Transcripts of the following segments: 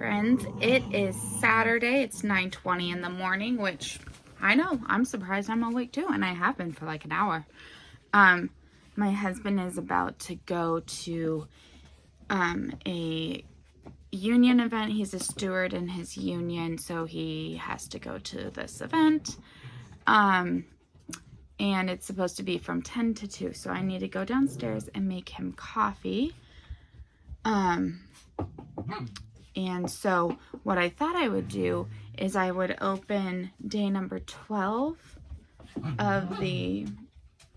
friends. It is Saturday. It's 9:20 in the morning, which I know, I'm surprised I'm awake too, and I have been for like an hour. My husband is about to go to a union event. He's a steward in his union, so he has to go to this event. And it's supposed to be from 10 to 2, so I need to go downstairs and make him coffee. And so what I thought I would do is I would open day number 12 of the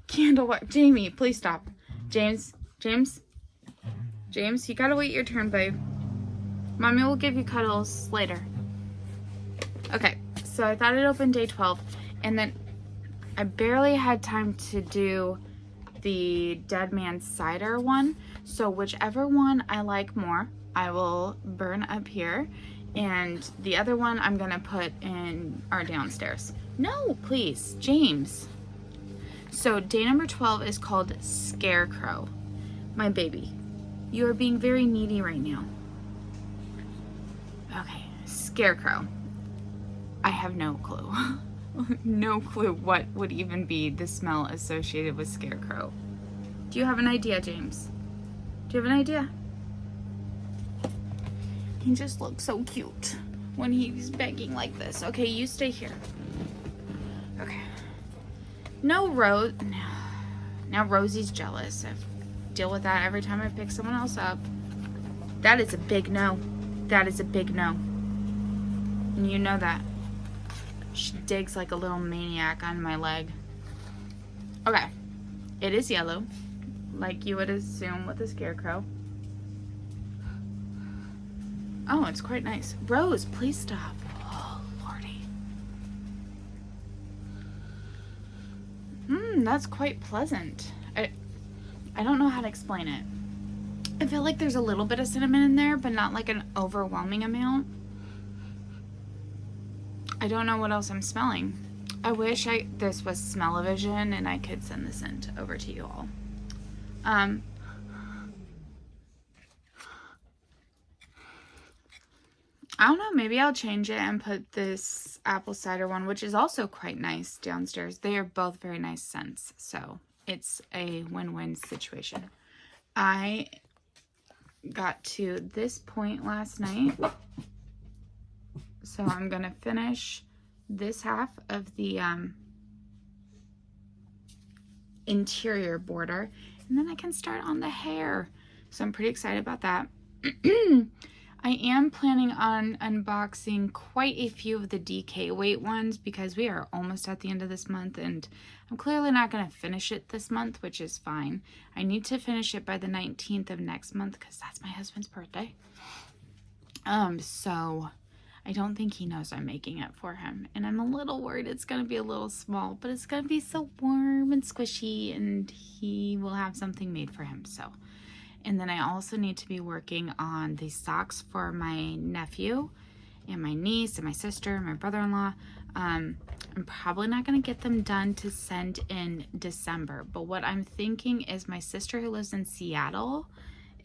candle wax. Jamie, please stop. James, you gotta wait your turn, babe. Mommy will give you cuddles later. Okay, so I thought I'd open day 12, and then I barely had time to do the Dead Man's Cider one. So whichever one I like more, I will burn up here, and the other one I'm gonna put in our downstairs. No, please, James. So day number 12 is called Scarecrow. My baby, you are being very needy right now. Okay, Scarecrow. I have no clue. No clue what would even be the smell associated with Scarecrow. Do you have an idea, James? Do you have an idea? He just looks so cute when he's begging like this. Okay, you stay here. Okay. No, Rose. No. Now Rosie's jealous. I deal with that every time I pick someone else up. That is a big no. That is a big no. And you know that. She digs like a little maniac on my leg. Okay. It is yellow, like you would assume with a Scarecrow. Oh, it's quite nice. Rose, please stop. Oh, Lordy. That's quite pleasant. I don't know how to explain it. I feel like there's a little bit of cinnamon in there, but not like an overwhelming amount. I don't know what else I'm smelling. I wish this was smell-o-vision and I could send the scent over to you all. I don't know, maybe I'll change it and put this apple cider one, which is also quite nice, downstairs. They are both very nice scents, so it's a win-win situation. I got to this point last night, so I'm gonna finish this half of the interior border, and then I can start on the hair. So I'm pretty excited about that. I am planning on unboxing quite a few of the DK weight ones because we are almost at the end of this month, and I'm clearly not going to finish it this month, which is fine. I need to finish it by the 19th of next month because that's my husband's birthday. So I don't think he knows I'm making it for him, and I'm a little worried it's going to be a little small, but it's going to be so warm and squishy, and he will have something made for him. So, and then I also need to be working on the socks for my nephew and my niece and my sister and my brother-in-law. I'm probably not going to get them done to send in December, but what I'm thinking is my sister who lives in Seattle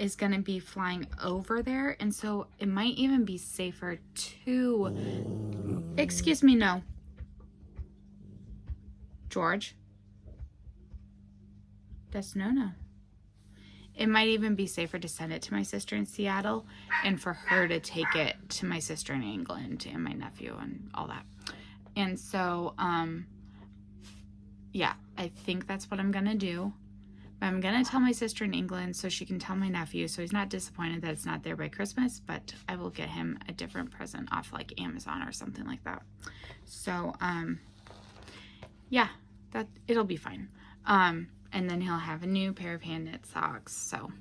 is going to be flying over there, and so it might even be safer to... Excuse me, no. George? That's no. It might even be safer to send it to my sister in Seattle and for her to take it to my sister in England and my nephew and all that. And so, yeah, I think that's what I'm going to do. I'm going to tell my sister in England so she can tell my nephew so he's not disappointed that it's not there by Christmas, but I will get him a different present off like Amazon or something like that. So, yeah, it'll be fine. And then he'll have a new pair of hand knit socks. So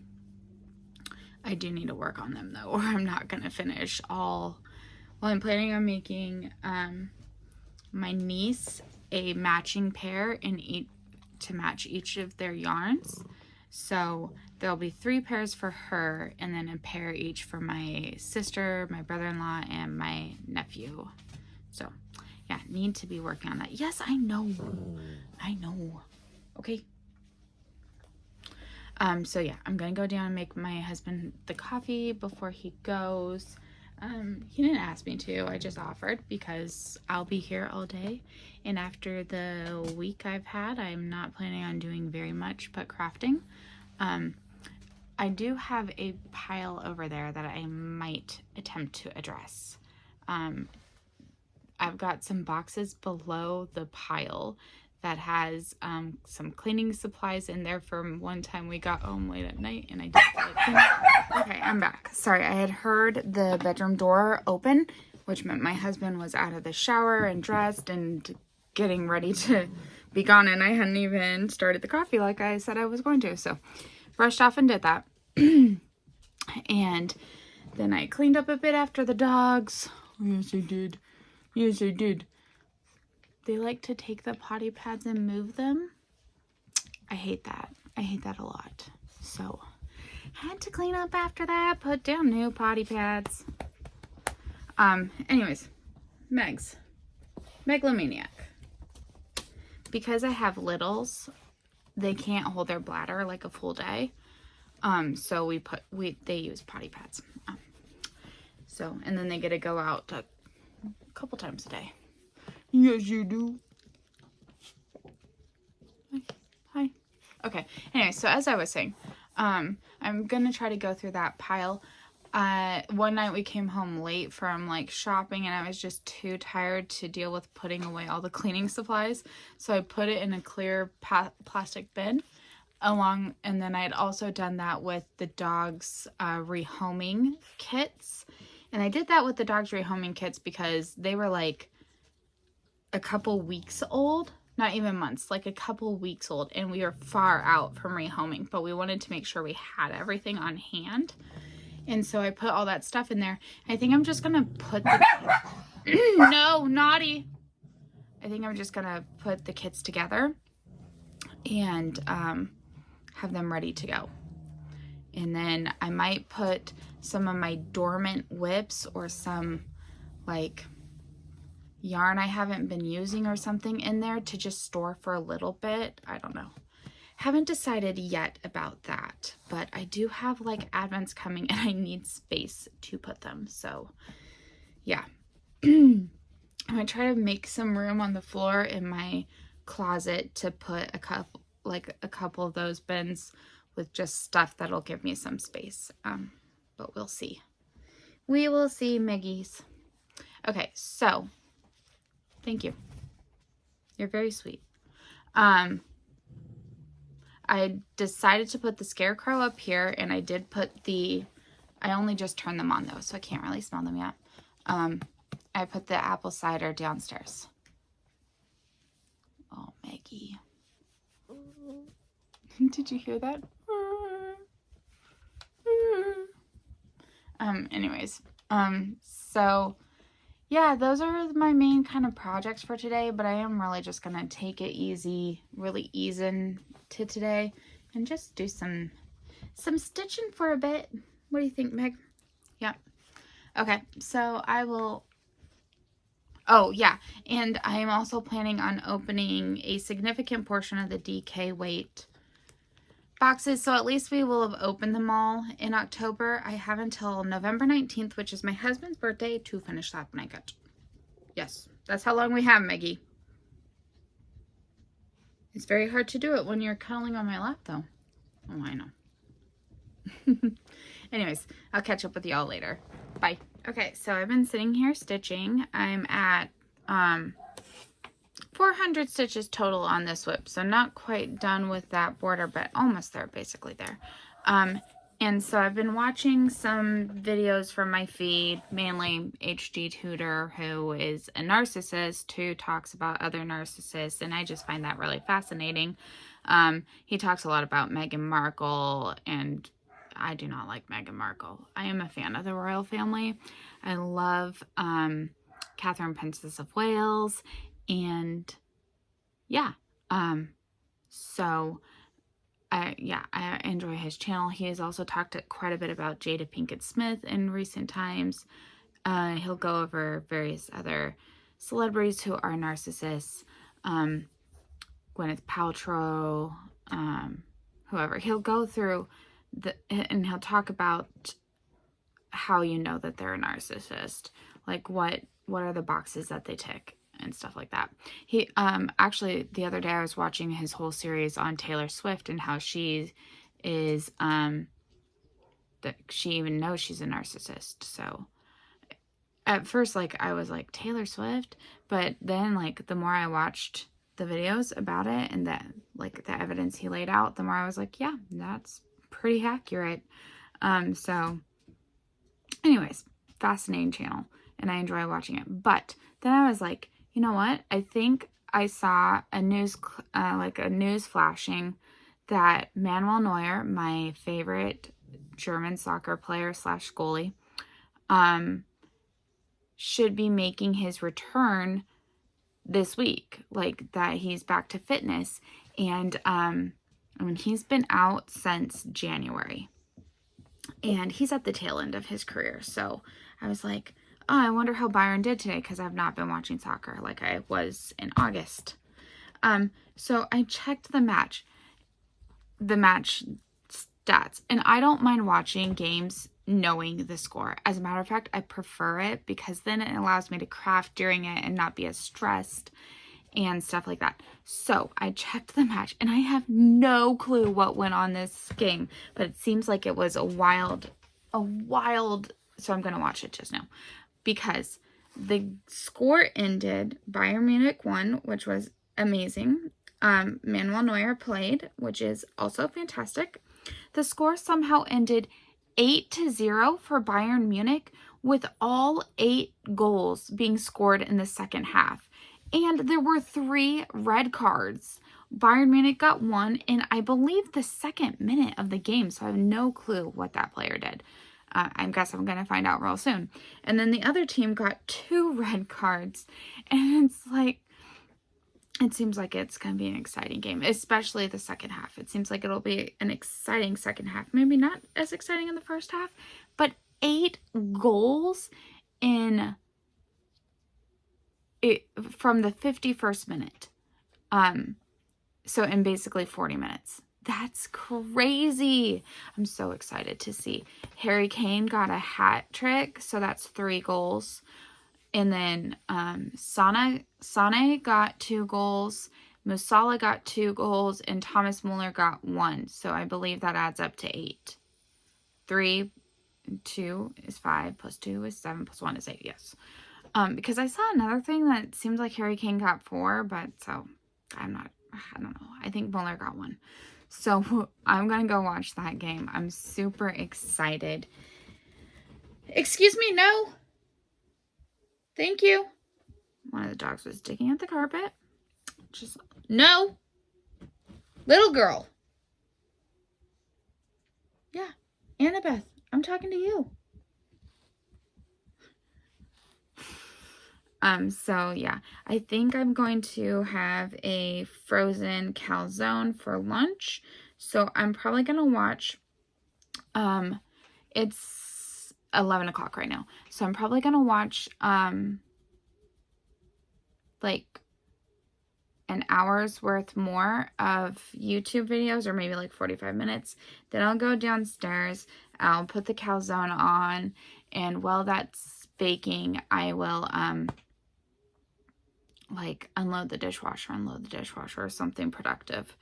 I do need to work on them though, or I'm not going to finish all. Well, I'm planning on making my niece a matching pair to match each of their yarns. So there'll be 3 pairs for her and then a pair each for my sister, my brother-in-law, and my nephew. So yeah, need to be working on that. Yes, I know. Okay. So yeah, I'm gonna go down and make my husband the coffee before he goes. He didn't ask me to. I just offered because I'll be here all day. And after the week I've had, I'm not planning on doing very much but crafting. I do have a pile over there that I might attempt to address. I've got some boxes below the pile that has some cleaning supplies in there from one time we got home late at night and I didn't feel like cleaning. Okay, I'm back. Sorry, I had heard the bedroom door open, which meant my husband was out of the shower and dressed and getting ready to be gone, and I hadn't even started the coffee like I said I was going to. So brushed off and did that. And then I cleaned up a bit after the dogs. Yes, I did. Yes, I did. They like to take the potty pads and move them. I hate that. I hate that a lot. So, had to clean up after that, put down new potty pads. Anyways, Megalomaniac. Because I have littles, they can't hold their bladder like a full day. So they use potty pads. And then they get to go out a couple times a day. Yes, you do. Hi. Okay. Anyway, so as I was saying, I'm gonna try to go through that pile. One night we came home late from like shopping and I was just too tired to deal with putting away all the cleaning supplies. So I put it in a clear plastic bin and then I had also done that with the dogs' rehoming kits. And I did that with the dogs' rehoming kits because they were like a couple weeks old, not even months, like a couple weeks old, and we were far out from rehoming, but we wanted to make sure we had everything on hand. And so I put all that stuff in there. I think I'm just gonna put the no, naughty. I think I'm just gonna put the kits together and have them ready to go. And then I might put some of my dormant whips or some like yarn I haven't been using or something in there to just store for a little bit. I don't know. Haven't decided yet about that, but I do have like advents coming and I need space to put them. So yeah, I'm gonna try to make some room on the floor in my closet to put a couple of those bins with just stuff that'll give me some space. But we'll see. We will see, Miggies. Okay, so thank you. You're very sweet. I decided to put the scarecrow up here, and I did put I only just turned them on though, so I can't really smell them yet. I put the apple cider downstairs. Oh, Maggie. Did you hear that? Anyways, so yeah, those are my main kind of projects for today, but I am really just gonna take it easy, really ease into today, and just do some stitching for a bit. What do you think, Meg? Yeah. Okay, so I will. Oh yeah, and I am also planning on opening a significant portion of the DK weight boxes, so at least we will have opened them all in October. I have until November 19th, which is my husband's birthday, to finish that blanket. Yes, that's how long we have, Maggie. It's very hard to do it when you're cuddling on my lap, though. Oh, I know. Anyways, I'll catch up with y'all later. Bye. Okay, so I've been sitting here stitching. I'm at 400 stitches total on this whip, so not quite done with that border, but almost there, basically there. And so I've been watching some videos from my feed, mainly HD Tutor, who is a narcissist who talks about other narcissists, and I just find that really fascinating. He talks a lot about Meghan Markle, and I do not like Meghan Markle. I am a fan of the royal family. I love Catherine, Princess of Wales, and yeah, so I enjoy his channel. He has also talked quite a bit about Jada Pinkett Smith in recent times. He'll go over various other celebrities who are narcissists, Gwyneth Paltrow, whoever. He'll go through and he'll talk about how you know that they're a narcissist. Like what are the boxes that they tick and stuff like that. He actually the other day I was watching his whole series on Taylor Swift and how she is that she even knows she's a narcissist. So at first, like, I was like, Taylor Swift, but then, like, the more I watched the videos about it and the, like, the evidence he laid out, the more I was like, yeah, that's pretty accurate. So anyways, fascinating channel, and I enjoy watching it. But then I was like, you know what? I think I saw a news flashing that Manuel Neuer, my favorite German soccer player / goalie, should be making his return this week, like that he's back to fitness. And I mean, he's been out since January and he's at the tail end of his career. So I was like, oh, I wonder how Bayern did today, because I've not been watching soccer like I was in August. So I checked the match stats, and I don't mind watching games knowing the score. As a matter of fact, I prefer it because then it allows me to craft during it and not be as stressed and stuff like that. So I checked the match and I have no clue what went on this game, but it seems like it was a wild, so I'm going to watch it just now, because the score ended Bayern Munich won, which was amazing. Manuel Neuer played, which is also fantastic. The score somehow ended 8-0 for Bayern Munich, with all 8 goals being scored in the second half. And there were 3 red cards. Bayern Munich got 1 in, I believe, the second minute of the game, so I have no clue what that player did. I guess I'm going to find out real soon. And then the other team got 2 red cards, and it's like, it seems like it's going to be an exciting game, especially the second half. It seems like it'll be an exciting second half. Maybe not as exciting in the first half, but 8 goals from the 51st minute. So in basically 40 minutes. That's crazy. I'm so excited to see. Harry Kane got a hat trick, so that's 3 goals. And then Sane got 2 goals, Musala got 2 goals, and Thomas Muller got 1. So I believe that adds up to 8. 3 and 2 is 5, plus 2 is 7, plus 1 is 8, yes. Because I saw another thing that seemed like Harry Kane got 4, but so I don't know. I think Muller got 1. So I'm going to go watch that game. I'm super excited. Excuse me, no. Thank you. One of the dogs was digging at the carpet. Just, no. Little girl. Yeah. Annabeth, I'm talking to you. So yeah, I think I'm going to have a frozen calzone for lunch. So I'm probably going to watch, it's 11 o'clock right now. So I'm probably going to watch, like an hour's worth more of YouTube videos, or maybe like 45 minutes. Then I'll go downstairs, I'll put the calzone on, and while that's baking, I will, like unload the dishwasher, or something productive.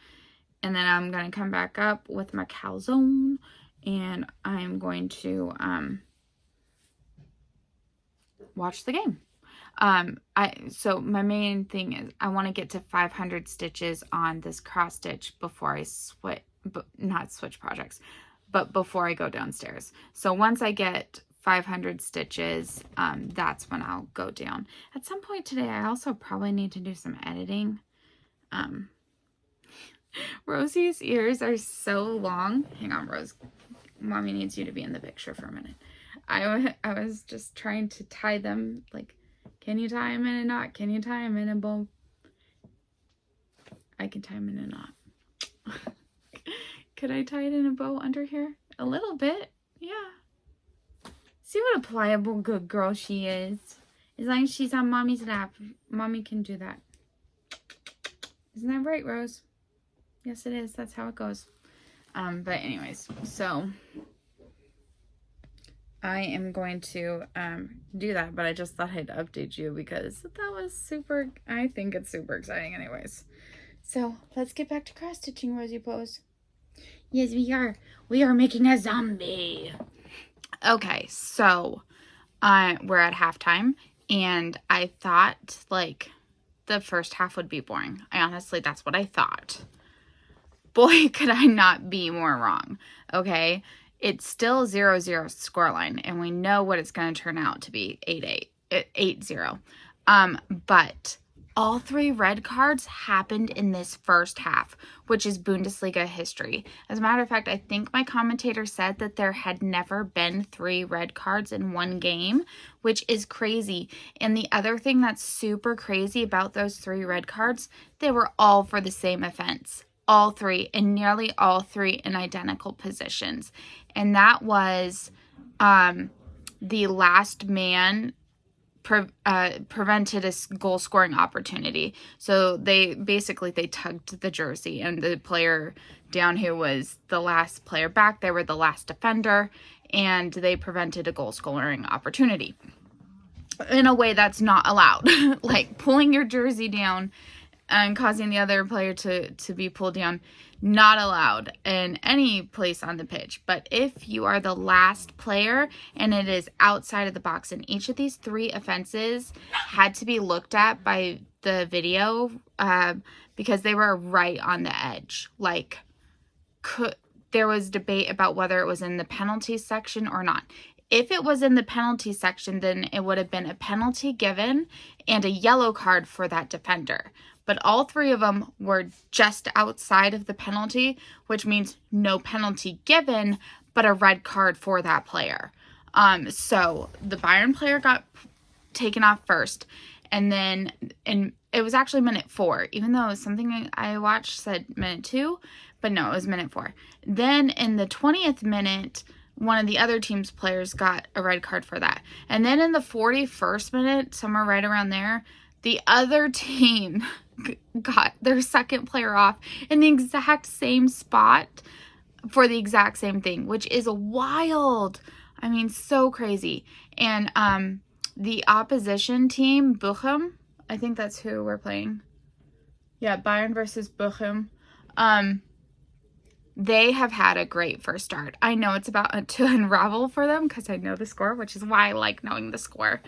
And then I'm going to come back up with my calzone, and I'm going to watch the game. So my main thing is I want to get to 500 stitches on this cross stitch before I not switch projects, but before I go downstairs. So once I get 500 stitches, that's when I'll go down. At some point today, I also probably need to do some editing. Rosie's ears are so long. Hang on, Rose. Mommy needs you to be in the picture for a minute. I was just trying to tie them, like, can you tie them in a knot? Can you tie them in a bow? I can tie them in a knot. Could I tie it in a bow under here? A little bit. Yeah. See what a pliable good girl she is. As long as she's on Mommy's lap, Mommy can do that. Isn't that right, Rose? Yes, it is. That's how it goes. But anyways, so I am going to do that, but I just thought I'd update you because that was super, I think it's super exciting anyways. So let's get back to cross stitching, Rosie Pose. Yes, we are. We are making a zombie. Okay, so we're at halftime, and I thought like the first half would be boring. Honestly, that's what I thought. Boy, could I not be more wrong. Okay, it's still 0-0 scoreline, and we know what it's going to turn out to be, 8-0. But all 3 red cards happened in this first half, which is Bundesliga history. As a matter of fact, I think my commentator said that there had never been 3 red cards in one game, which is crazy. And the other thing that's super crazy about those 3 red cards, they were all for the same offense. All 3, and nearly all 3 in identical positions. And that was the last man prevented a goal scoring opportunity. So they tugged the jersey, and the player down who was the last player back, they were the last defender, and they prevented a goal scoring opportunity in a way that's not allowed. Like pulling your jersey down and causing the other player to be pulled down, not allowed in any place on the pitch. But if you are the last player and it is outside of the box, and each of these 3 offenses had to be looked at by the video because they were right on the edge. Like, there was debate about whether it was in the penalty section or not. If it was in the penalty section, then it would have been a penalty given and a yellow card for that defender. But all 3 of them were just outside of the penalty, which means no penalty given, but a red card for that player. So the Bayern player got taken off first, and it was actually minute 4, even though it was something I watched said minute 2, but no, it was minute 4. Then in the 20th minute, one of the other team's players got a red card for that. And then in the 41st minute, somewhere right around there, the other team got their second player off in the exact same spot for the exact same thing, which is wild. I mean, so crazy. And the opposition team, Bochum, I think that's who we're playing. Yeah, Bayern versus Bochum. They have had a great first start. I know it's about to unravel for them because I know the score, which is why I like knowing the score.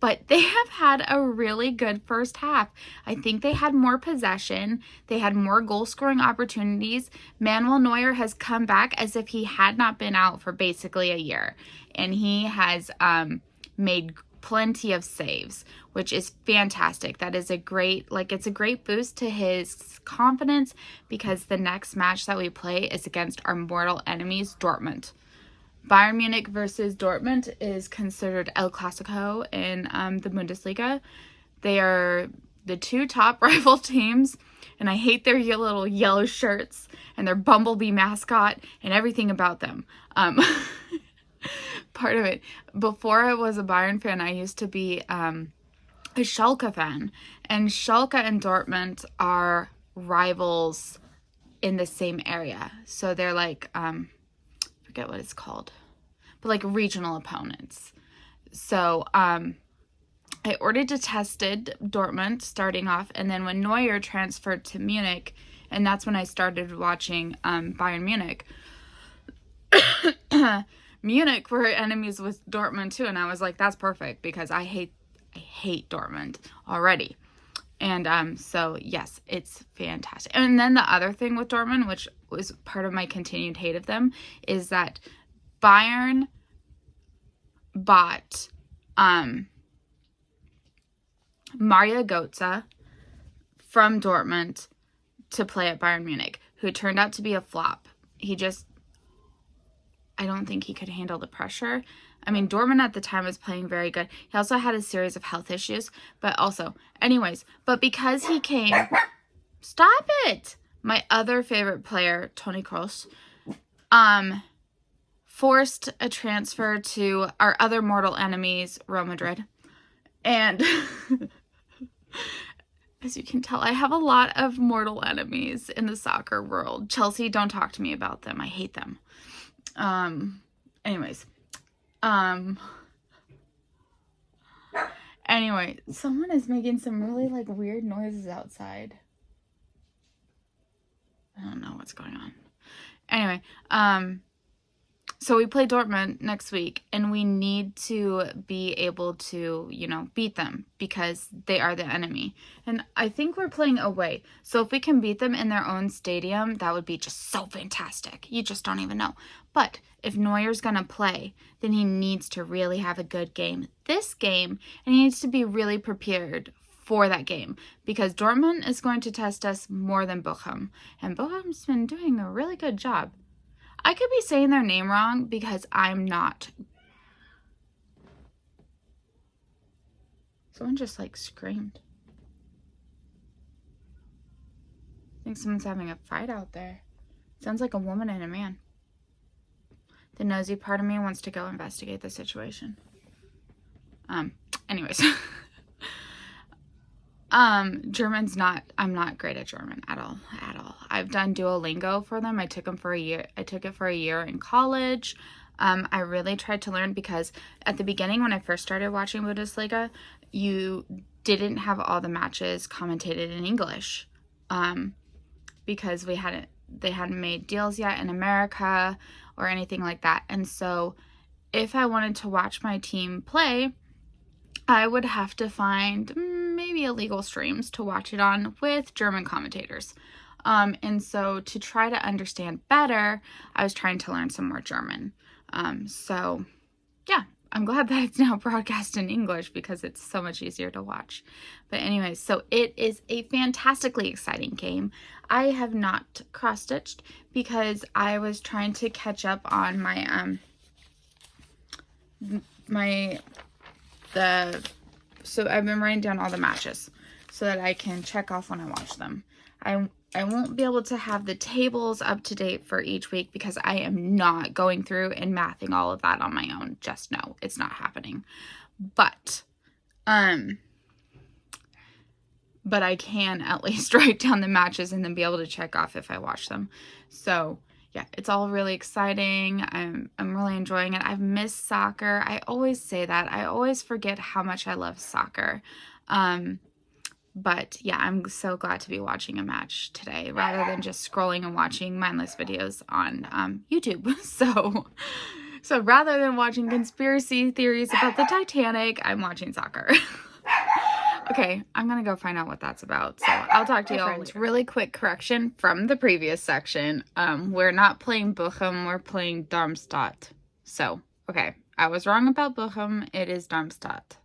But they have had a really good first half. I think they had more possession. They had more goal-scoring opportunities. Manuel Neuer has come back as if he had not been out for basically a year. And he has made plenty of saves, which is fantastic. That is it's a great boost to his confidence, because the next match that we play is against our mortal enemies, Dortmund. Bayern Munich versus Dortmund is considered El Clasico in the Bundesliga. They are the 2 top rival teams, and I hate their little yellow shirts and their bumblebee mascot and everything about them. Part of it. Before I was a Bayern fan, I used to be a Schalke fan, and Schalke and Dortmund are rivals in the same area. So they're like, forget what it's called, but like regional opponents. So I ordered to tested Dortmund starting off, and then when Neuer transferred to Munich, and that's when I started watching Bayern Munich. Munich were enemies with Dortmund too, and I was like, that's perfect, because I hate Dortmund already. And so yes, it's fantastic. And then the other thing with Dortmund, which was part of my continued hate of them, is that Bayern bought Mario Götze from Dortmund to play at Bayern Munich, who turned out to be a flop. I don't think he could handle the pressure. I mean, Dortmund at the time was playing very good. He also had a series of health issues, but because he came, stop it! My other favorite player, Toni Kroos, forced a transfer to our other mortal enemies, Real Madrid. And as you can tell, I have a lot of mortal enemies in the soccer world. Chelsea, don't talk to me about them. I hate them. Anyways, Anyway, someone is making some really like weird noises outside. I don't know what's going on. Anyway, so we play Dortmund next week, and we need to be able to, you know, beat them because they are the enemy. And I think we're playing away. So if we can beat them in their own stadium, that would be just so fantastic. You just don't even know. But if Neuer's going to play, then he needs to really have a good game this game, and he needs to be really prepared for that game because Dortmund is going to test us more than Bochum. And Bochum's been doing a really good job. I could be saying their name wrong because I'm not. Someone just like screamed. I think someone's having a fight out there. Sounds like a woman and a man. The nosy part of me wants to go investigate the situation. Anyways. German's not, I'm not great at German at all. I've done Duolingo for them. I took it for a year in college. I really tried to learn because at the beginning when I first started watching Bundesliga, you didn't have all the matches commentated in English. Because they hadn't made deals yet in America or anything like that. And so if I wanted to watch my team play, I would have to find maybe illegal streams to watch it on with German commentators. And so to try to understand better, I was trying to learn some more German. So yeah, I'm glad that it's now broadcast in English because it's so much easier to watch. But anyways, so it is a fantastically exciting game. I have not cross-stitched because I was trying to catch up on so I've been writing down all the matches so that I can check off when I watch them. I won't be able to have the tables up to date for each week because I am not going through and mathing all of that on my own. Just no, it's not happening. But I can at least write down the matches and then be able to check off if I watch them. So yeah, it's all really exciting. I'm really enjoying it. I've missed soccer. I always say that. I always forget how much I love soccer. But yeah, I'm so glad to be watching a match today rather than just scrolling and watching mindless videos on YouTube. So rather than watching conspiracy theories about the Titanic, I'm watching soccer. Okay, I'm going to go find out what that's about. So I'll talk to you all later. Really quick correction from the previous section. We're not playing Bochum, we're playing Darmstadt. So, okay, I was wrong about Bochum. It is Darmstadt.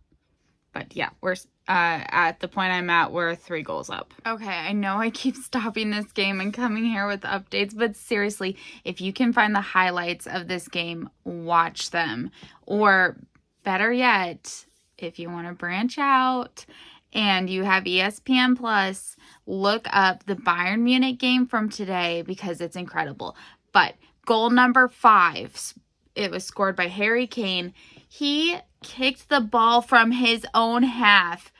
But yeah, we're at the point I'm at, we're 3 goals up. Okay, I know I keep stopping this game and coming here with updates, but seriously, if you can find the highlights of this game, watch them. Or better yet, if you want to branch out and you have ESPN Plus, look up the Bayern Munich game from today because it's incredible. But goal number 5, it was scored by Harry Kane. He kicked the ball from his own half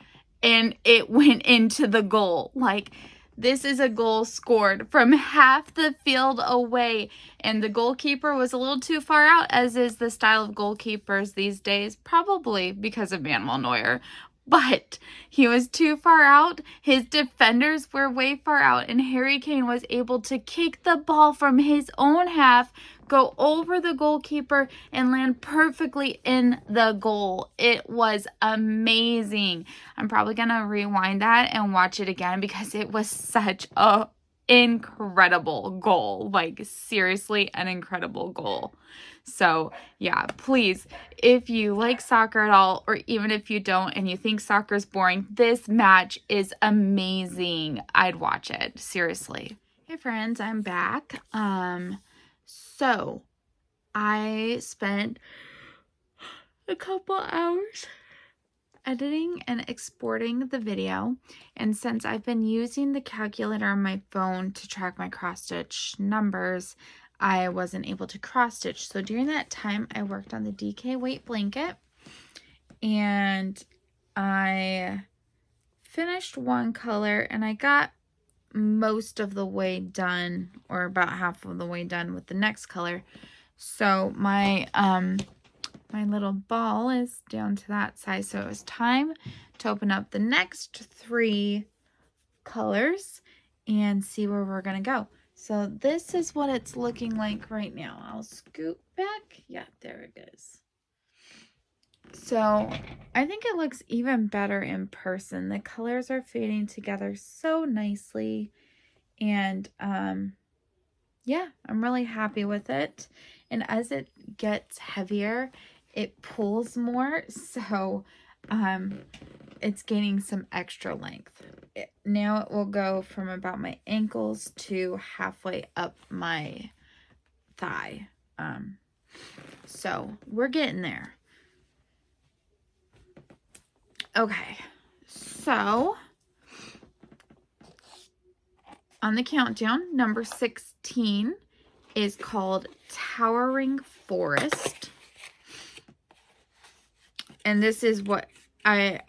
and it went into the goal. Like, this is a goal scored from half the field away, and the goalkeeper was a little too far out, as is the style of goalkeepers these days, probably because of Manuel Neuer. But he was too far out, his defenders were way far out, and Harry Kane was able to kick the ball from his own half, go over the goalkeeper, and land perfectly in the goal. It was amazing. I'm probably going to rewind that and watch it again because it was such a incredible goal. Like, seriously, an incredible goal. So yeah, please, if you like soccer at all, or even if you don't and you think soccer is boring, this match is amazing. I'd watch it, seriously. Hey friends, I'm back. So I spent a couple hours editing and exporting the video, and since I've been using the calculator on my phone to track my cross-stitch numbers, I wasn't able to cross-stitch. So during that time, I worked on the DK weight blanket, and I finished one color, and I got most of the way done, or about half of the way done with the next color. So my my little ball is down to that size. So it was time to open up the next 3 colors and see where we're going to go. So this is what it's looking like right now. I'll scoot back. Yeah, there it is. So I think it looks even better in person. The colors are fading together so nicely. And yeah, I'm really happy with it. And as it gets heavier, it pulls more. So it's gaining some extra length. Now it will go from about my ankles to halfway up my thigh. So we're getting there. Okay, so on the countdown, number 16 is called Towering Forest. And this is what I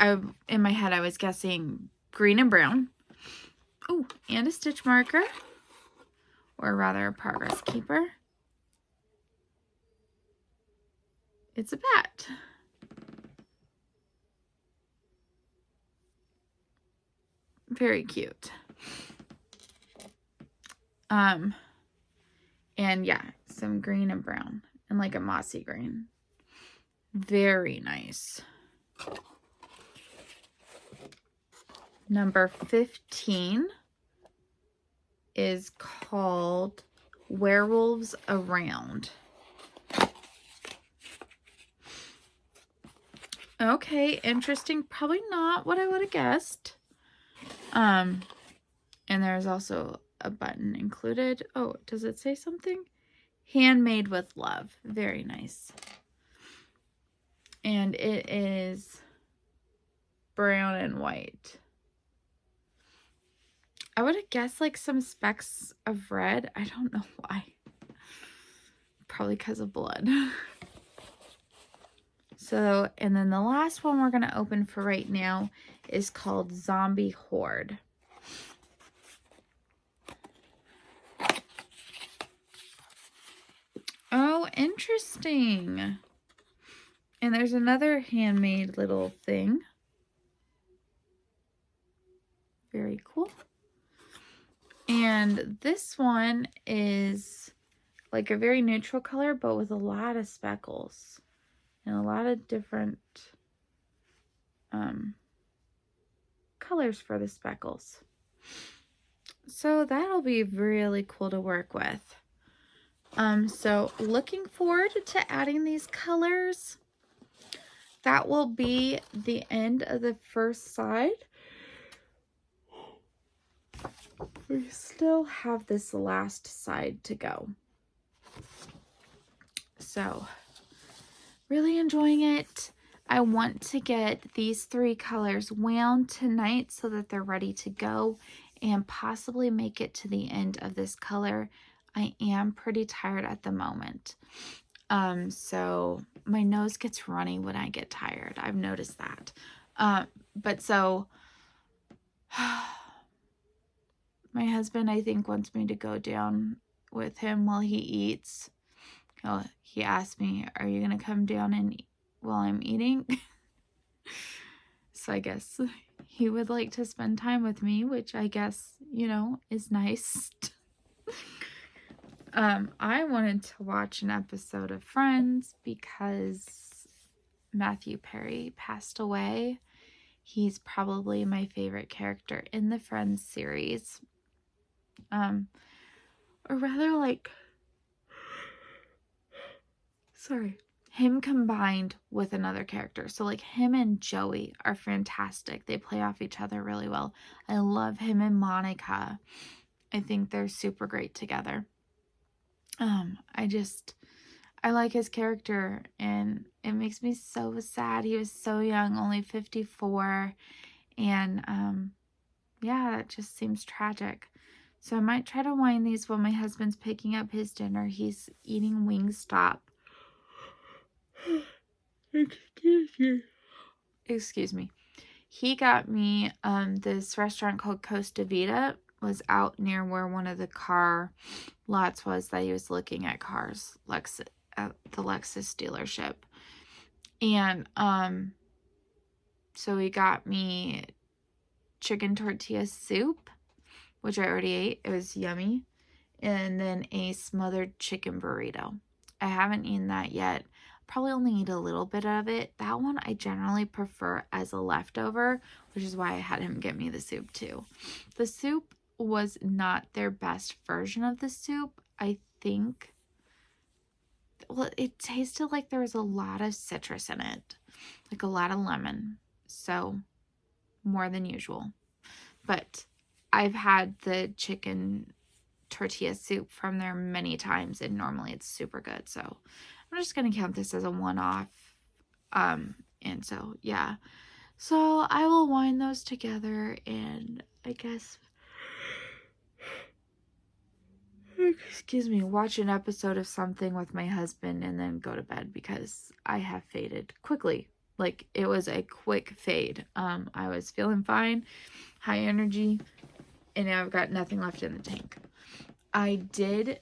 in my head I was guessing green and brown. Oh, and a stitch marker, or rather a progress keeper. It's a bat. Very cute. And yeah, some green and brown and like a mossy green. Very nice. Number 15 is called Werewolves Around. Okay, interesting. Probably not what I would have guessed. And there's also a button included. Oh, does it say something? Handmade with love. Very nice. And it is brown and white. I would have guessed like some specks of red. I don't know why. Probably because of blood. So, and then the last one we're going to open for right now is called Zombie Horde. Oh, interesting. And there's another handmade little thing. Very cool. And this one is like a very neutral color, but with a lot of speckles and a lot of different colors for the speckles. So that'll be really cool to work with. So looking forward to adding these colors. That will be the end of the first side. We still have this last side to go. So, really enjoying it. I want to get these 3 colors wound tonight so that they're ready to go and possibly make it to the end of this color. I am pretty tired at the moment. So my nose gets runny when I get tired. I've noticed that. But so my husband, I think, wants me to go down with him while he eats. He asked me, are you going to come down and eat while I'm eating? So I guess he would like to spend time with me, which I guess, you know, is nice. I wanted to watch an episode of Friends because Matthew Perry passed away. He's probably my favorite character in the Friends series. Or rather like, him combined with another character. So like him and Joey are fantastic. They play off each other really well. I love him and Monica. I think they're super great together. I like his character, and it makes me so sad. He was so young, only 54, and yeah, it just seems tragic. So I might try to wind these while my husband's picking up his dinner. He's eating Wingstop. Excuse me. He got me this restaurant called Costa Vida. Was out near where one of the car lots was that he was looking at cars, at the Lexus dealership. And, so he got me chicken tortilla soup, which I already ate. It was yummy. And then a smothered chicken burrito. I haven't eaten that yet. Probably only eat a little bit of it. That one I generally prefer as a leftover, which is why I had him get me the soup too. The soup was not their best version of the soup. I think, well, it tasted like there was a lot of citrus in it, like a lot of lemon. So more than usual. But I've had the chicken tortilla soup from there many times, and normally it's super good. So I'm just going to count this as a one-off. And so, yeah. So I will wind those together and I guess, excuse me, watch an episode of something with my husband and then go to bed because I have faded quickly. Like, it was a quick fade. I was feeling fine, high energy, and now I've got nothing left in the tank. I did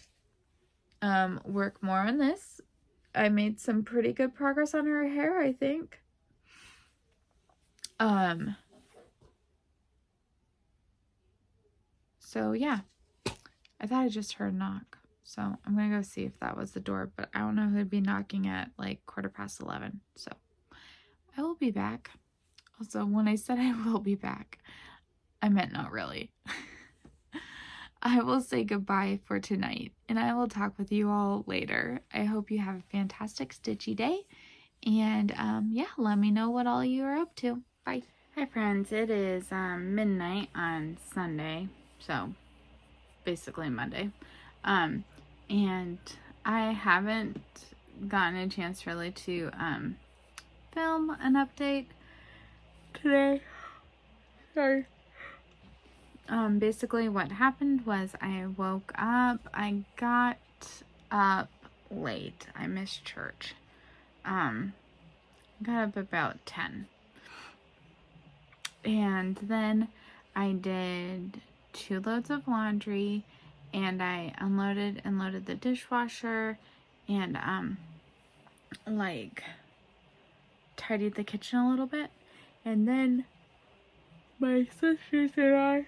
work more on this. I made some pretty good progress on her hair, I think. So yeah, I thought I just heard a knock. So I'm going to go see if that was the door, but I don't know who'd be knocking at like 11:15. So I will be back. Also, when I said I will be back, I meant not really. I will say goodbye for tonight, and I will talk with you all later. I hope you have a fantastic stitchy day, and yeah, let me know what all you are up to. Bye. Hi friends, it is midnight on Sunday, so basically Monday, and I haven't gotten a chance really to film an update today. Sorry. Basically what happened was I woke up, I got up late, I missed church, got up about 10, and then I did 2 loads of laundry, and I unloaded and loaded the dishwasher, and like tidied the kitchen a little bit, and then my sisters and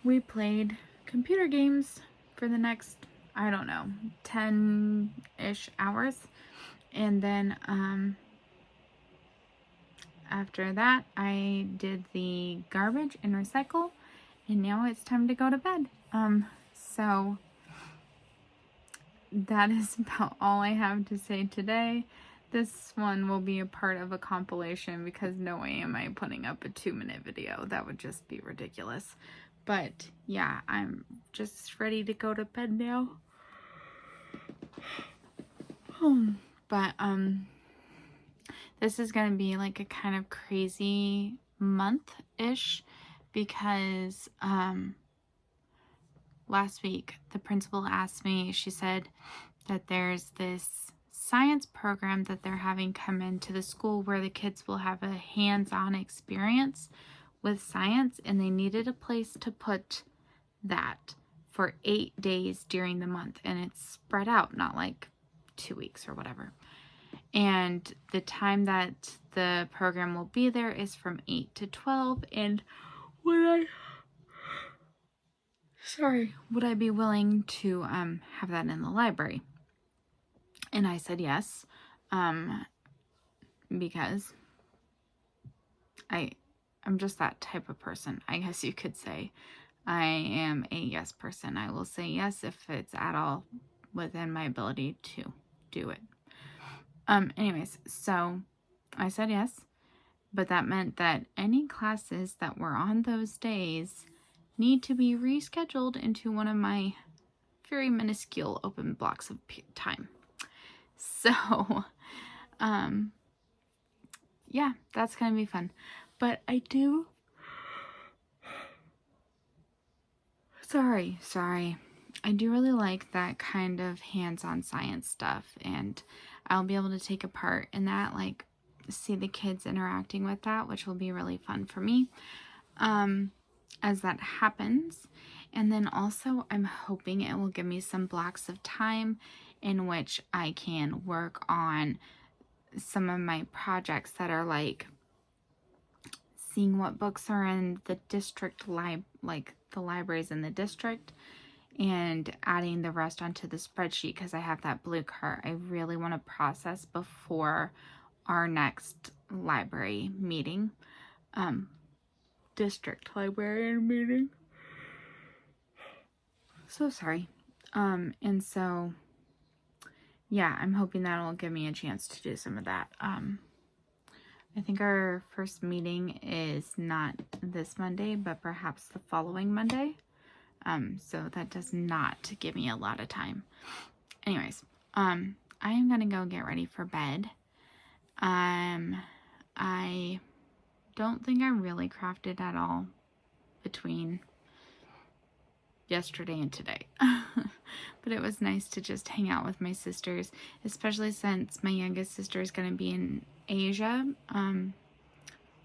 we played computer games for the next, I don't know, 10-ish hours. And then after that, I did the garbage and recycle, and now it's time to go to bed. So that is about all I have to say today. This one will be a part of a compilation because no way am I putting up a 2-minute video. That would just be ridiculous. But yeah, I'm just ready to go to bed now. But this is gonna be like a kind of crazy month-ish because last week the principal asked me, she said that there's this science program that they're having come into the school where the kids will have a hands-on experience with science, and they needed a place to put that for 8 days during the month, and it's spread out, not like 2 weeks or whatever. And the time that the program will be there is from 8 to 12, and would I be willing to have that in the library? And I said yes, because I'm just that type of person, I guess you could say. I am a yes person. I will say yes if it's at all within my ability to do it. Anyways, so I said yes, but that meant that any classes that were on those days need to be rescheduled into one of my very minuscule open blocks of time. So, yeah, that's gonna be fun. But I do... Sorry. I do really like that kind of hands-on science stuff, and I'll be able to take a part in that, like see the kids interacting with that, which will be really fun for me as that happens. And then also I'm hoping it will give me some blocks of time in which I can work on some of my projects that are like seeing what books are in the district like the libraries in the district, and adding the rest onto the spreadsheet because I have that blue cart I really want to process before our next library meeting, district librarian meeting. So sorry. And so yeah, I'm hoping that'll give me a chance to do some of that. I think our first meeting is not this Monday, but perhaps the following Monday. So that does not give me a lot of time. Anyways, I am gonna go get ready for bed. I don't think I really crafted at all between yesterday and today. But it was nice to just hang out with my sisters, especially since my youngest sister is going to be in Asia,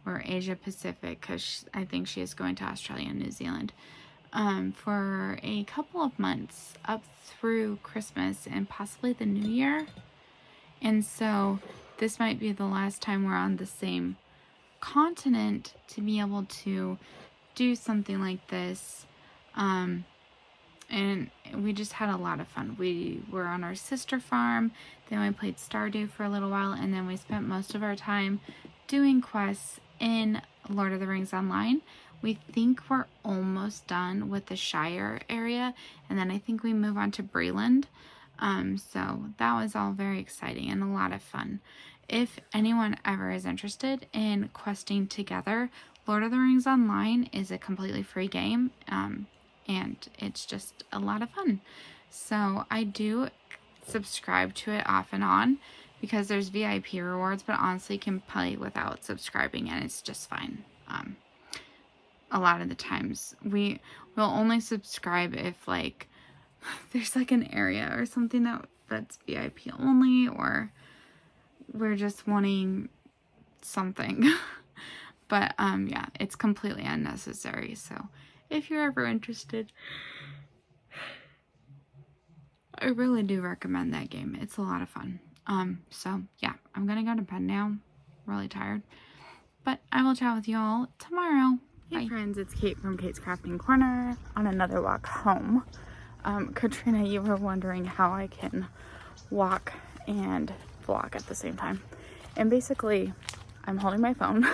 or Asia Pacific, because I think she is going to Australia and New Zealand for a couple of months up through Christmas and possibly the New Year. And so this might be the last time we're on the same continent to be able to do something like this. And we just had a lot of fun. We were on our sister farm, then we played Stardew for a little while, and then we spent most of our time doing quests in Lord of the Rings Online. We think we're almost done with the Shire area, and then I think we move on to Breland. So that was all very exciting and a lot of fun. If anyone ever is interested in questing together, Lord of the Rings Online is a completely free game, and it's just a lot of fun. So I do subscribe to it off and on because there's VIP rewards, but honestly you can play without subscribing and it's just fine. A lot of the times we will only subscribe if like there's like an area or something that's VIP only, or we're just wanting something. But yeah, it's completely unnecessary. So if you're ever interested, I really do recommend that game. It's a lot of fun. So yeah, I'm gonna go to bed now. I'm really tired. But I will chat with you all tomorrow. Hey bye. Friends, it's Kate from Kate's Crafting Corner on another walk home. Katrina, you were wondering how I can walk and vlog at the same time. And basically, I'm holding my phone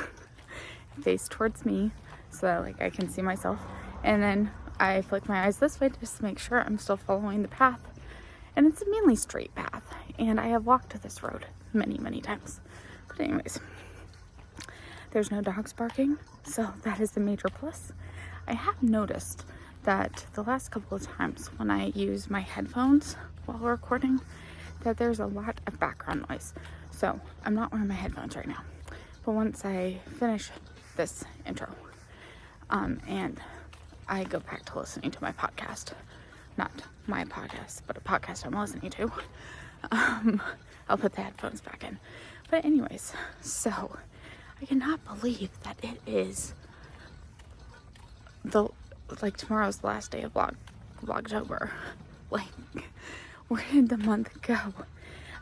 face towards me so that like I can see myself. And then I flick my eyes this way just to make sure I'm still following the path. And it's a mainly straight path. And I have walked this road many, many times. But anyways, there's no dogs barking, so that is a major plus. I have noticed that the last couple of times when I use my headphones while recording, that there's a lot of background noise. So I'm not wearing my headphones right now. But once I finish this intro, and I go back to listening to my podcast, not my podcast, but a podcast I'm listening to, I'll put the headphones back in. But anyways, so I cannot believe that it is tomorrow's the last day of Vlogtober. Like, where did the month go?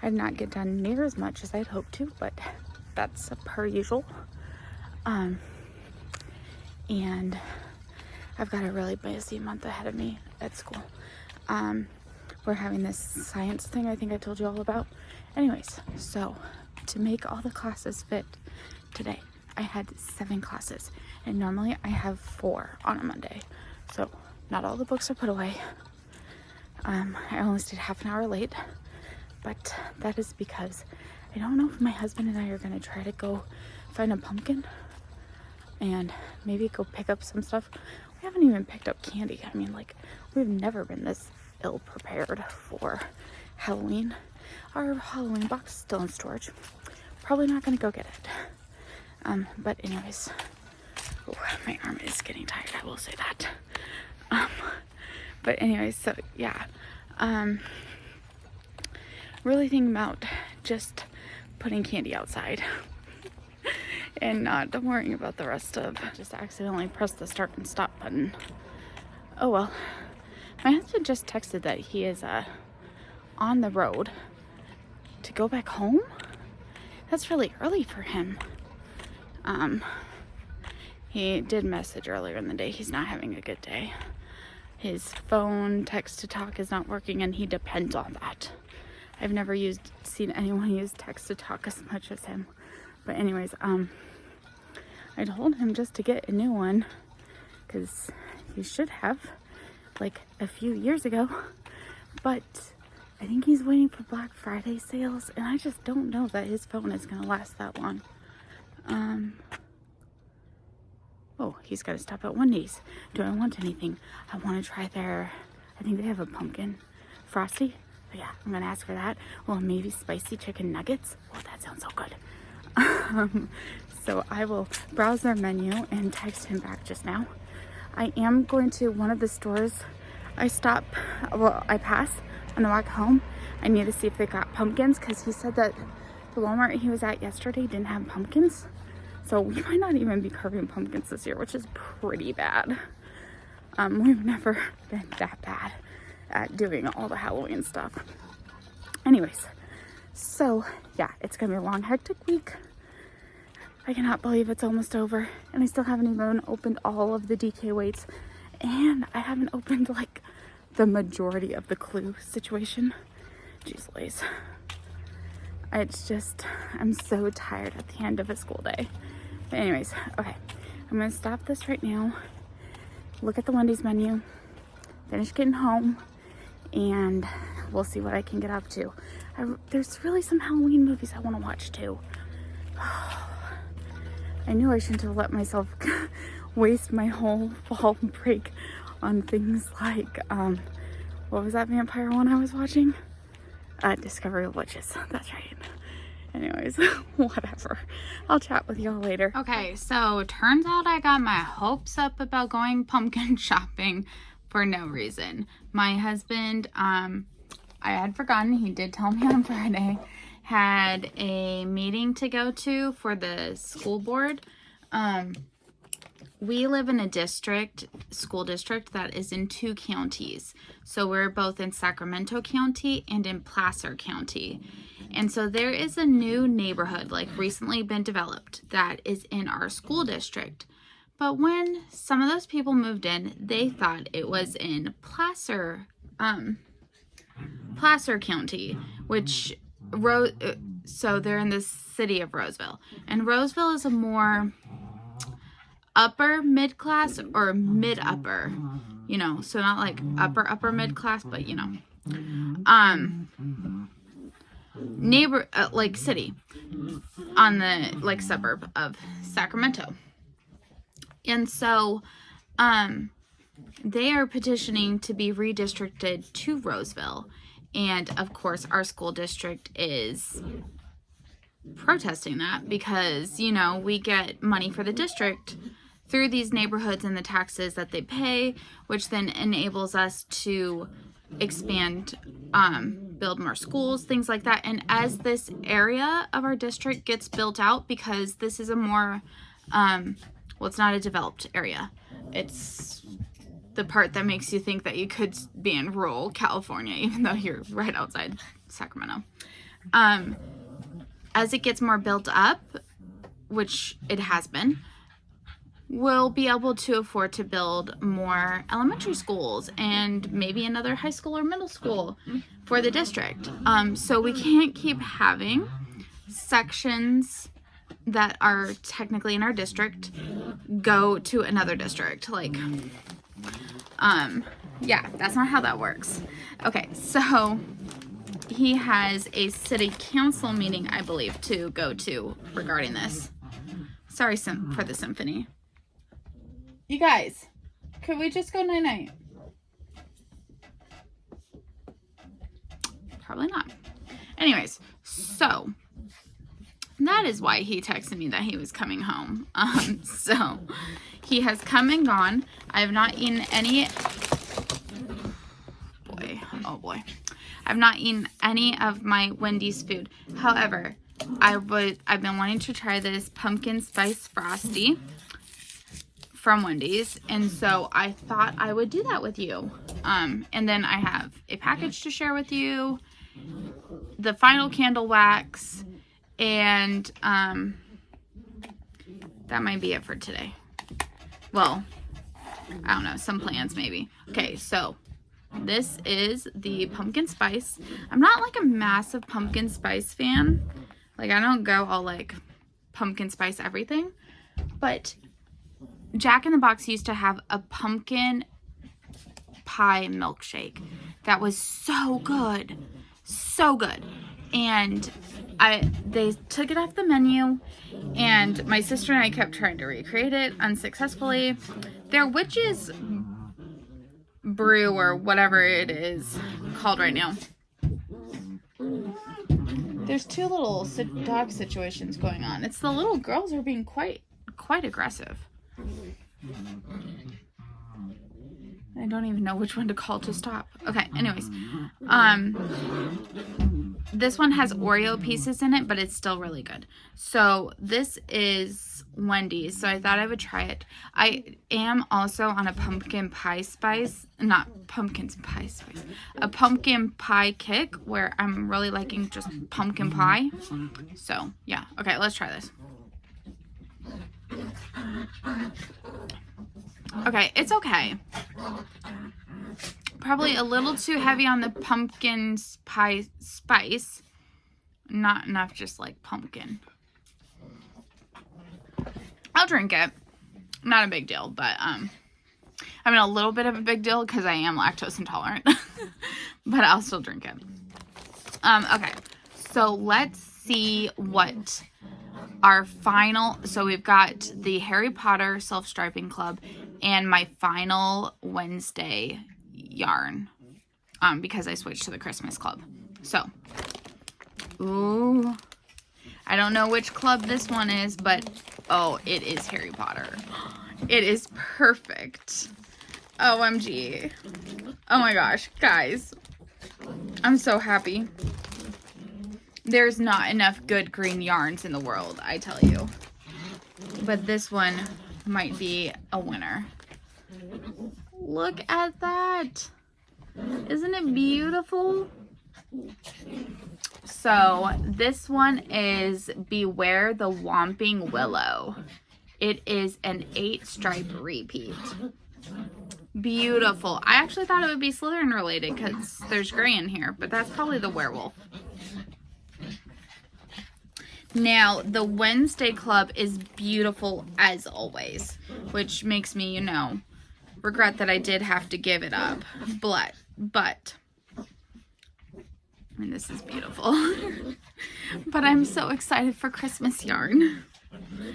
I did not get done near as much as I'd hoped to, but that's per usual. And I've got a really busy month ahead of me at school. We're having this science thing I think I told you all about. Anyways, so to make all the classes fit today, I had 7 classes, and normally I have 4 on a Monday. So not all the books are put away. I only stayed half an hour late, but that is because I don't know if my husband and I are going to try to go find a pumpkin and maybe go pick up some stuff. We haven't even picked up candy. I mean, like, we've never been this ill prepared for Halloween. Our Halloween box is still in storage. Probably not going to go get it. But anyways, my arm is getting tired, I will say that. But anyways, so yeah, really thinking about just putting candy outside and not worrying about the rest of, just accidentally press the start and stop button. Oh well. My husband just texted that he is on the road to go back home. That's really early for him. He did message earlier in the day. He's not having a good day. His phone text to talk is not working, and he depends on that. I've never seen anyone use text to talk as much as him. But anyways, I told him just to get a new one, because he should have, like, a few years ago. But I think he's waiting for Black Friday sales, and I just don't know that his phone is going to last that long. Oh, he's got to stop at Wendy's. Do I want anything? I want to try their, I think they have a pumpkin frosty. But yeah, I'm going to ask for that. Well, maybe spicy chicken nuggets. Oh, that sounds so good. So I will browse their menu and text him back just now. I am going to one of the stores I pass on the walk home. I need to see if they got pumpkins, because he said that the Walmart he was at yesterday didn't have pumpkins. So we might not even be carving pumpkins this year, which is pretty bad. We've never been that bad at doing all the Halloween stuff. Anyways, so yeah, it's gonna be a long, hectic week. I cannot believe it's almost over, and I still haven't even opened all of the DK weights, and I haven't opened like the majority of the Clue situation. Jeez Louise. It's just, I'm so tired at the end of a school day. But anyways, okay, I'm gonna stop this right now, look at the Wendy's menu, finish getting home, and we'll see what I can get up to. There's really some Halloween movies I want to watch too. I knew I shouldn't have let myself waste my whole fall break on things like, what was that vampire one I was watching? Discovery of Witches. That's right. Anyways, whatever. I'll chat with y'all later. Okay, so turns out I got my hopes up about going pumpkin shopping for no reason. My husband, I had forgotten, he did tell me on Friday, had a meeting to go to for the school board. We live in a school district that is in 2 counties. So we're both in Sacramento County and in Placer County. And so there is a new neighborhood, like recently been developed, that is in our school district. But when some of those people moved in, they thought it was in Placer County, which so they're in the city of Roseville. And Roseville is a more upper mid class or mid upper, you know, so not like upper mid class, but you know, like city on the like suburb of Sacramento. And so they are petitioning to be redistricted to Roseville, and of course our school district is protesting that, because you know, we get money for the district through these neighborhoods and the taxes that they pay, which then enables us to expand, build more schools, things like that. And as this area of our district gets built out, because this is a more, well, it's not a developed area. It's the part that makes you think that you could be in rural California, even though you're right outside Sacramento. As it gets more built up, which it has been, we'll be able to afford to build more elementary schools and maybe another high school or middle school for the district. So we can't keep having sections that are technically in our district go to another district. Like, yeah, that's not how that works. Okay, so he has a city council meeting, I believe, to go to regarding this. Sorry for the symphony. You guys, could we just go night-night? Probably not. Anyways, so that is why he texted me that he was coming home. So he has come and gone. I have not eaten any. Oh boy. I've not eaten any of my Wendy's food. However, I've been wanting to try this pumpkin spice frosty from Wendy's, and so I thought I would do that with you. And then I have a package to share with you, the final candle wax, And that might be it for today. Well, I don't know, some plans maybe. Okay, so this is the pumpkin spice. I'm not like a massive pumpkin spice fan. Like, I don't go all like pumpkin spice everything. But Jack in the Box used to have a pumpkin pie milkshake that was so good. So good. And they took it off the menu, and my sister and I kept trying to recreate it unsuccessfully. Their witch's brew, or whatever it is called right now. There's two little dog situations going on. It's the little girls are being quite aggressive. I don't even know which one to call to stop. Okay, anyways. This one has Oreo pieces in it, but it's still really good. So this is Wendy's, so I thought I would try it. I am also on a pumpkin pie spice, not pumpkin pie spice, a pumpkin pie kick where I'm really liking just pumpkin pie. So yeah, okay, let's try this. Okay, it's okay. Probably a little too heavy on the pumpkin pie spice. Not enough just like pumpkin. I'll drink it. Not a big deal, but I mean a little bit of a big deal because I am lactose intolerant. But I'll still drink it. Okay. So let's see what our final, so we've got the Harry Potter Self-Striping Club and my final Wednesday yarn, because I switched to the Christmas club. So, ooh, I don't know which club this one is, but oh, it is Harry Potter. It is perfect. OMG. Oh my gosh, guys, I'm so happy. There's not enough good green yarns in the world, I tell you. But this one might be a winner. Look at that. Isn't it beautiful? So this one is Beware the Whomping Willow. It is an 8-stripe repeat. Beautiful. I actually thought it would be Slytherin related because there's gray in here, but that's probably the werewolf. Now, the Wednesday club is beautiful as always, which makes me, you know, regret that I did have to give it up. But I mean, this is beautiful. But I'm so excited for Christmas yarn.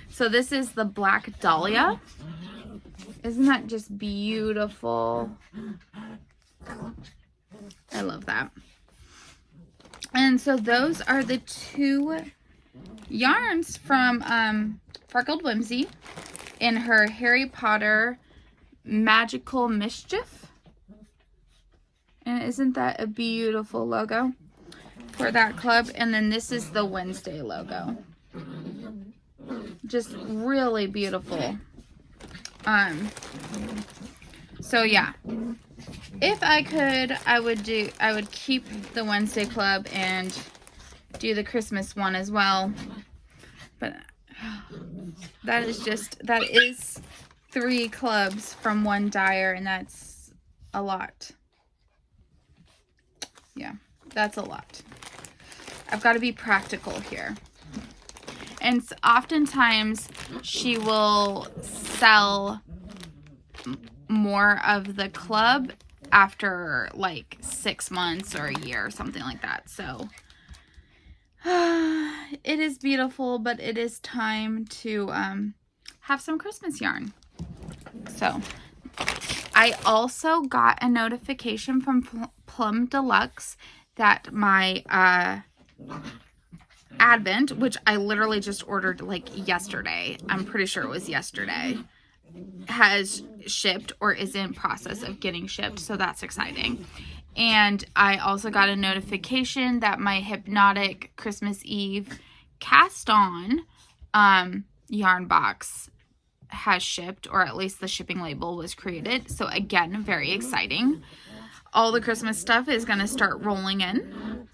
So this is the Black Dahlia. Isn't that just beautiful? I love that. And so those are the two yarns from Freckled Whimsy in her Harry Potter Magical Mischief. And isn't that a beautiful logo for that club? And then this is the Wednesday logo. Just really beautiful. So yeah, if I could, I would keep the Wednesday club and do the Christmas one as well. But that is 3 clubs from one dyer, and that's a lot. Yeah, that's a lot. I've got to be practical here. And oftentimes she will sell more of the club after like 6 months or a year or something like that. So it is beautiful, but it is time to have some Christmas yarn. So I also got a notification from Plum Deluxe that my Advent, which I literally just ordered like yesterday, I'm pretty sure it was yesterday, has shipped or is in process of getting shipped. So that's exciting. And I also got a notification that my Hypnotic Christmas Eve cast on yarn box has shipped, or at least the shipping label was created. So again, very exciting. All the Christmas stuff is going to start rolling in.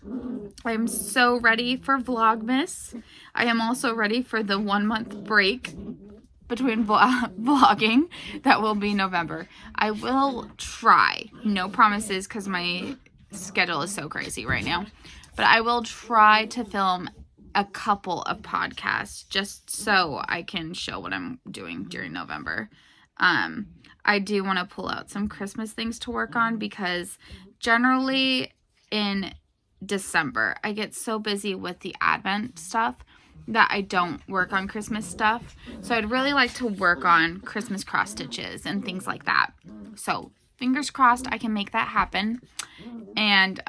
I'm so ready for Vlogmas. I am also ready for the 1-month break between vlogging that will be November. I will try. No promises because my schedule is so crazy right now. But I will try to film a couple of podcasts just so I can show what I'm doing during November. I do want to pull out some Christmas things to work on because generally in December I get so busy with the Advent stuff that I don't work on Christmas stuff. So I'd really like to work on Christmas cross stitches and things like that. So fingers crossed I can make that happen. And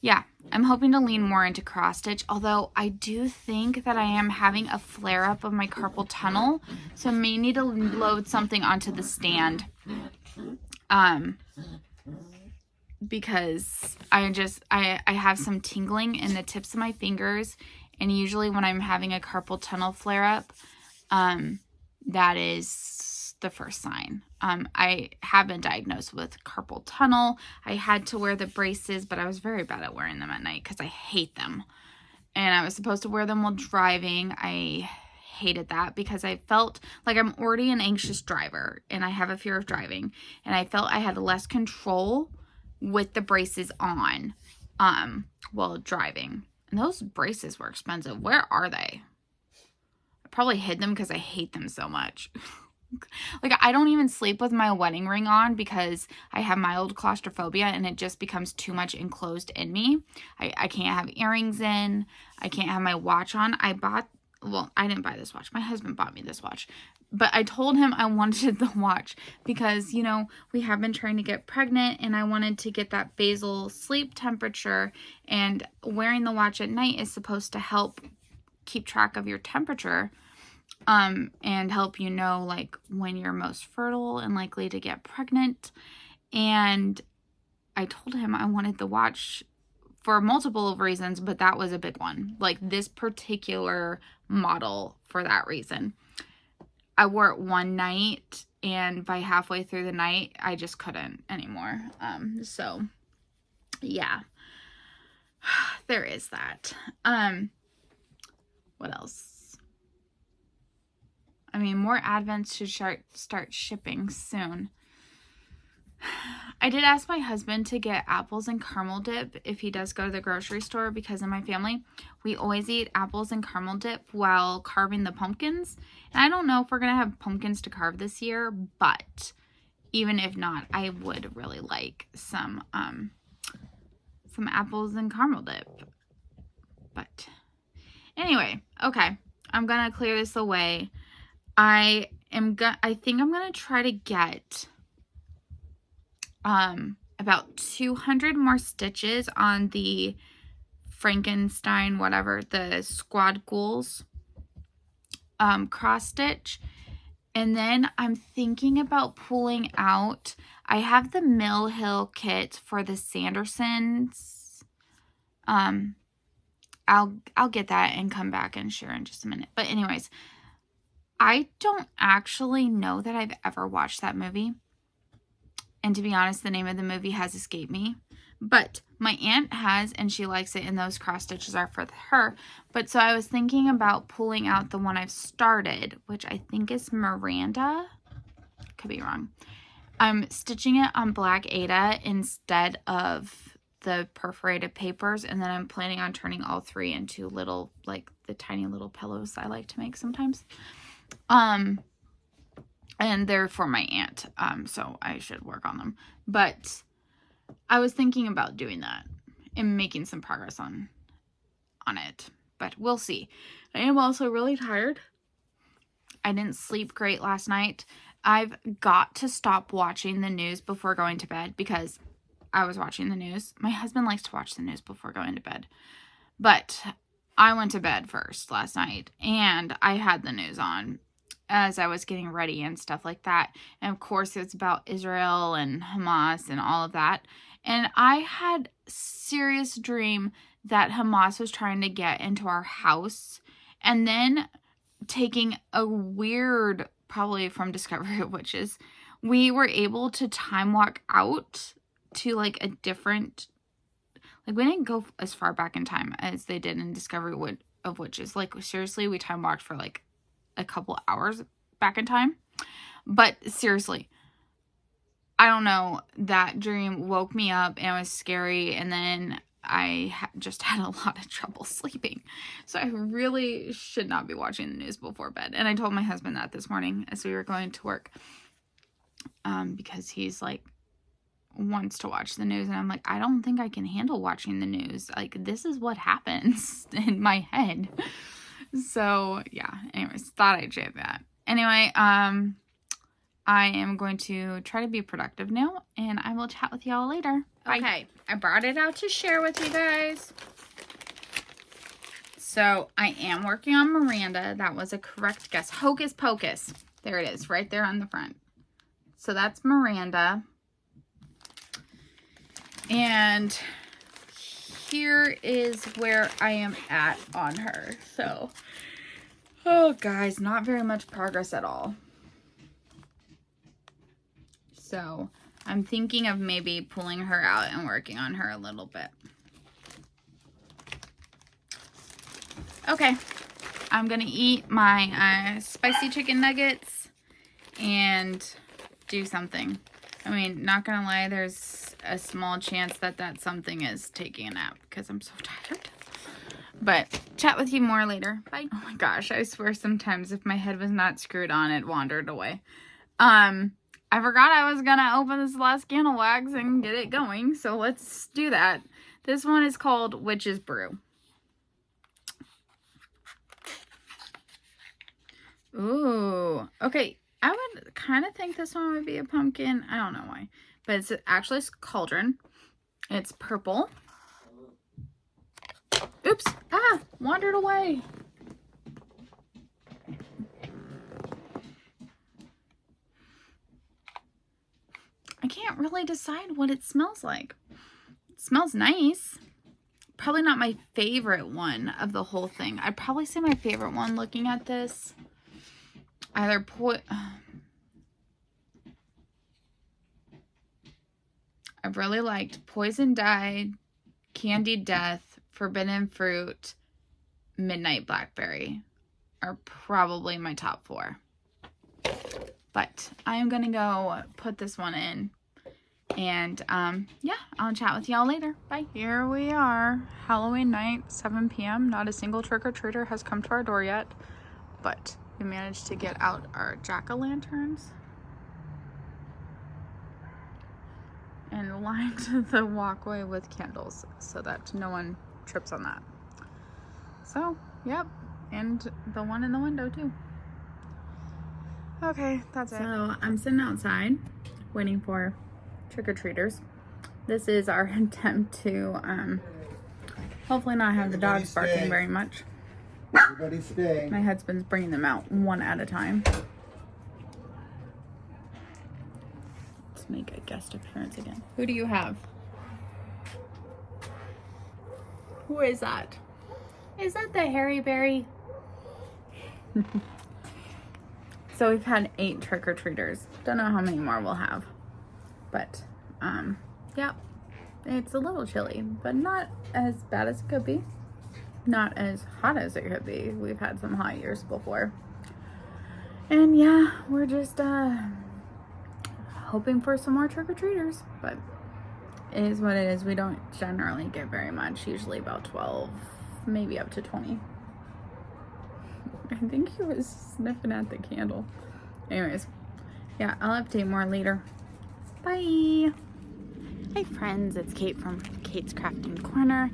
yeah, I'm hoping to lean more into cross stitch, although I do think that I am having a flare up of my carpal tunnel, so I may need to load something onto the stand. Because I have some tingling in the tips of my fingers, and usually when I'm having a carpal tunnel flare up, that is the first sign. I have been diagnosed with carpal tunnel. I had to wear the braces, but I was very bad at wearing them at night because I hate them. And I was supposed to wear them while driving. I hated that because I felt like I'm already an anxious driver and I have a fear of driving. And I felt I had less control with the braces on while driving. And those braces were expensive. Where are they? I probably hid them because I hate them so much. Like, I don't even sleep with my wedding ring on because I have mild claustrophobia and it just becomes too much enclosed in me. I can't have earrings in. I can't have my watch on. I didn't buy this watch. My husband bought me this watch. But I told him I wanted the watch because, you know, we have been trying to get pregnant and I wanted to get that basal sleep temperature, and wearing the watch at night is supposed to help keep track of your temperature. And help you know, like, when you're most fertile and likely to get pregnant. And I told him I wanted the watch for multiple reasons, but that was a big one. Like, this particular model for that reason. I wore it one night, and by halfway through the night, I just couldn't anymore. So, yeah. There is that. What else? I mean, more Advents should start shipping soon. I did ask my husband to get apples and caramel dip if he does go to the grocery store, because in my family, we always eat apples and caramel dip while carving the pumpkins. And I don't know if we're going to have pumpkins to carve this year, but even if not, I would really like some apples and caramel dip. But anyway, okay, I'm going to clear this away. I think I'm going to try to get about 200 more stitches on the Frankenstein, whatever, the Squad Ghouls cross stitch. And then I'm thinking about pulling out, I have the Mill Hill kit for the Sandersons. I'll get that and come back and share in just a minute. But anyways, I don't actually know that I've ever watched that movie. And to be honest, the name of the movie has escaped me. But my aunt has, and she likes it, and those cross stitches are for her. But so I was thinking about pulling out the one I've started, which I think is Miranda. Could be wrong. I'm stitching it on Black Ada instead of the perforated papers, and then I'm planning on turning all three into little, like, the tiny little pillows I like to make sometimes. And they're for my aunt, so I should work on them. But I was thinking about doing that and making some progress on it, but we'll see. I am also really tired. I didn't sleep great last night. I've got to stop watching the news before going to bed because I was watching the news. My husband likes to watch the news before going to bed, but I went to bed first last night and I had the news on as I was getting ready and stuff like that. And of course, it's about Israel and Hamas and all of that. And I had serious dream that Hamas was trying to get into our house and then taking a weird, probably from Discovery of Witches, we were able to time walk out to like a different, Like, we didn't go as far back in time as they did in Discovery of Witches. Like, seriously, we time walked for like a couple hours back in time. But seriously, I don't know, that dream woke me up and it was scary, and then I just had a lot of trouble sleeping. So I really should not be watching the news before bed. And I told my husband that this morning as we were going to work, because he's like, wants to watch the news, and I'm like, I don't think I can handle watching the news. Like, this is what happens in my head. So yeah, anyways, thought I'd share that. Anyway, I am going to try to be productive now, and I will chat with y'all later. Bye. Okay, I brought it out to share with you guys. So I am working on Miranda. That was a correct guess. Hocus Pocus. There it is, right there on the front. So that's Miranda. And here is where I am at on her. So, oh guys, not very much progress at all. So I'm thinking of maybe pulling her out and working on her a little bit. Okay, I'm gonna eat my spicy chicken nuggets and do something. I mean, not gonna lie, there's a small chance that that something is taking a nap because I'm so tired. But chat with you more later. Bye. Oh my gosh, I swear sometimes if my head was not screwed on, it wandered away. I forgot I was gonna open this last candle wax and get it going, so let's do that. This one is called Witch's Brew. Ooh, okay. I would kind of think this one would be a pumpkin. I don't know why, but it's actually a cauldron. It's purple. Oops, wandered away. I can't really decide what it smells like. It smells nice. Probably not my favorite one of the whole thing. I'd probably say my favorite one looking at this. Either I've really liked Poison Dye, Candied Death, Forbidden Fruit, Midnight Blackberry are probably my top 4. But I am going to go put this one in. And, yeah, I'll chat with y'all later. Bye. Here we are. Halloween night, 7 p.m. Not a single trick-or-treater has come to our door yet. But we managed to get out our jack-o'-lanterns and lined the walkway with candles so that no one trips on that. So, yep. And the one in the window, too. Okay, that's it. So I'm sitting outside waiting for trick-or-treaters. This is our attempt to hopefully not have the dogs barking very much. Everybody stay. My husband's bringing them out one at a time. Let's make a guest appearance again. Who do you have? Who is that? Is that the Hairy Berry? So we've had 8 trick-or-treaters. Don't know how many more we'll have. But, yeah. It's a little chilly, but not as bad as it could be. Not as hot as it could be. We've had some hot years before. And yeah, we're just, hoping for some more trick-or-treaters. But it is what it is. We don't generally get very much. Usually about 12, maybe up to 20. I think he was sniffing at the candle. Anyways, yeah, I'll update more later. Bye. Hey friends, it's Kate from Kate's Crafting Corner.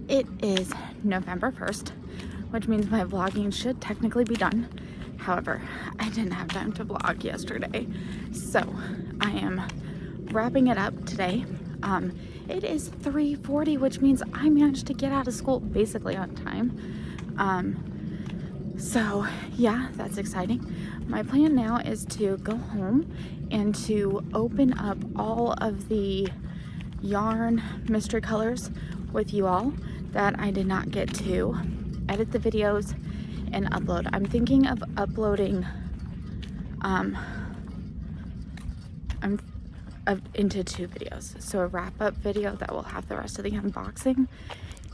It is November 1st, which means my vlogging should technically be done. However, I didn't have time to vlog yesterday, so I am wrapping it up today. It is 3:40, which means I managed to get out of school basically on time. So yeah, that's exciting. My plan now is to go home and to open up all of the yarn mystery colors with you all that I did not get to edit the videos and upload. I'm thinking of uploading into 2 videos. So a wrap-up video that will have the rest of the unboxing,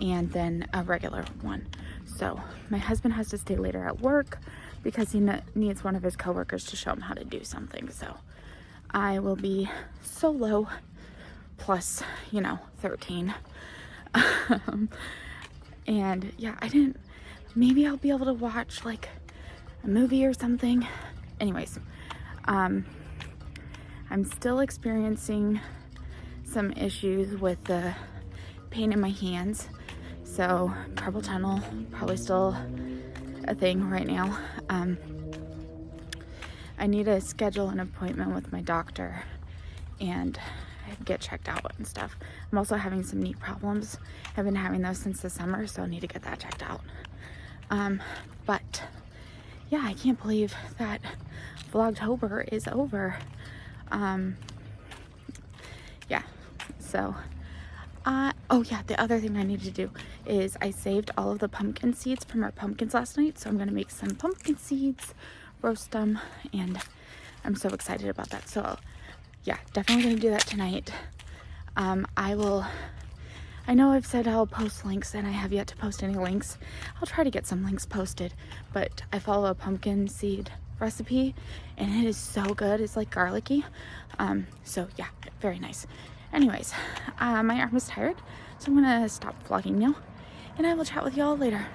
and then a regular one. So my husband has to stay later at work because he needs one of his coworkers to show him how to do something. So I will be solo plus, 13. And yeah, maybe I'll be able to watch like a movie or something. Anyways, I'm still experiencing some issues with the pain in my hands. So carpal tunnel, probably still a thing right now. I need to schedule an appointment with my doctor and get checked out and stuff. I'm also having some knee problems. I've been having those since the summer, so I need to get that checked out. But yeah, I can't believe that Vlogtober is over. Yeah, so oh yeah, the other thing I need to do is I saved all of the pumpkin seeds from our pumpkins last night, so I'm gonna make some pumpkin seeds, roast them, and I'm so excited about that. So yeah, definitely gonna do that tonight. I know I've said I'll post links, and I have yet to post any links. I'll try to get some links posted, but I follow a pumpkin seed recipe, and it is so good. It's like garlicky. So yeah, very nice. Anyways, my arm is tired, so I'm gonna stop vlogging now, and I will chat with you all later.